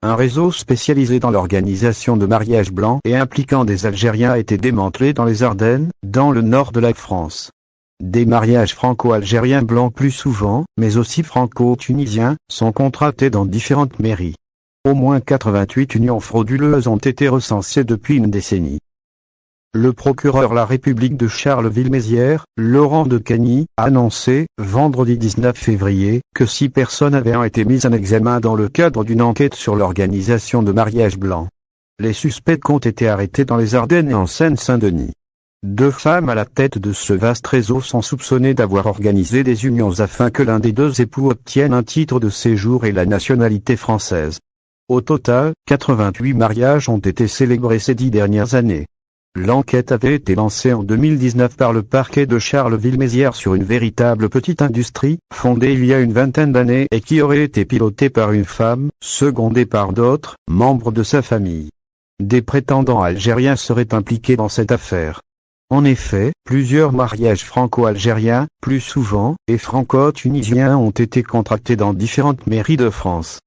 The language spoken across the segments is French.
Un réseau spécialisé dans l'organisation de mariages blancs et impliquant des Algériens a été démantelé dans les Ardennes, dans le nord de la France. Des mariages franco-algériens blancs plus souvent, mais aussi franco-tunisiens, sont contractés dans différentes mairies. Au moins 88 unions frauduleuses ont été recensées depuis une décennie. Le procureur la République de Charleville-Mézières, Laurent de Cagny, a annoncé, vendredi 19 février, que 6 personnes avaient été mises en examen dans le cadre d'une enquête sur l'organisation de mariages blancs. Les suspects ont été arrêtés dans les Ardennes et en Seine-Saint-Denis. 2 femmes à la tête de ce vaste réseau sont soupçonnées d'avoir organisé des unions afin que l'un des 2 époux obtienne un titre de séjour et la nationalité française. Au total, 88 mariages ont été célébrés ces 10 dernières années. L'enquête avait été lancée en 2019 par le parquet de Charleville-Mézières sur une véritable petite industrie, fondée il y a une vingtaine d'années et qui aurait été pilotée par une femme, secondée par d'autres, membres de sa famille. Des prétendants algériens seraient impliqués dans cette affaire. En effet, plusieurs mariages franco-algériens, plus souvent, et franco-tunisiens ont été contractés dans différentes mairies de France.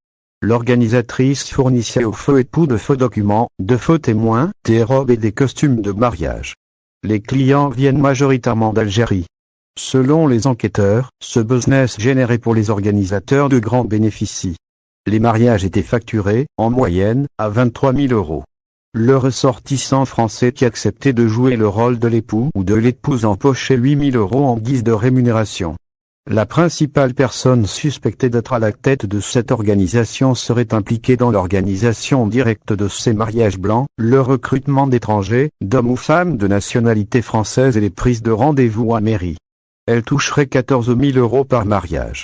L'organisatrice fournissait aux faux époux de faux documents, de faux témoins, des robes et des costumes de mariage. Les clients viennent majoritairement d'Algérie. Selon les enquêteurs, ce business générait pour les organisateurs de grands bénéfices. Les mariages étaient facturés, en moyenne, à 23 000 €. Le ressortissant français qui acceptait de jouer le rôle de l'époux ou de l'épouse empochait 8 000 € en guise de rémunération. La principale personne suspectée d'être à la tête de cette organisation serait impliquée dans l'organisation directe de ces mariages blancs, le recrutement d'étrangers, d'hommes ou femmes de nationalité française et les prises de rendez-vous à mairie. Elle toucherait 14 000 € par mariage.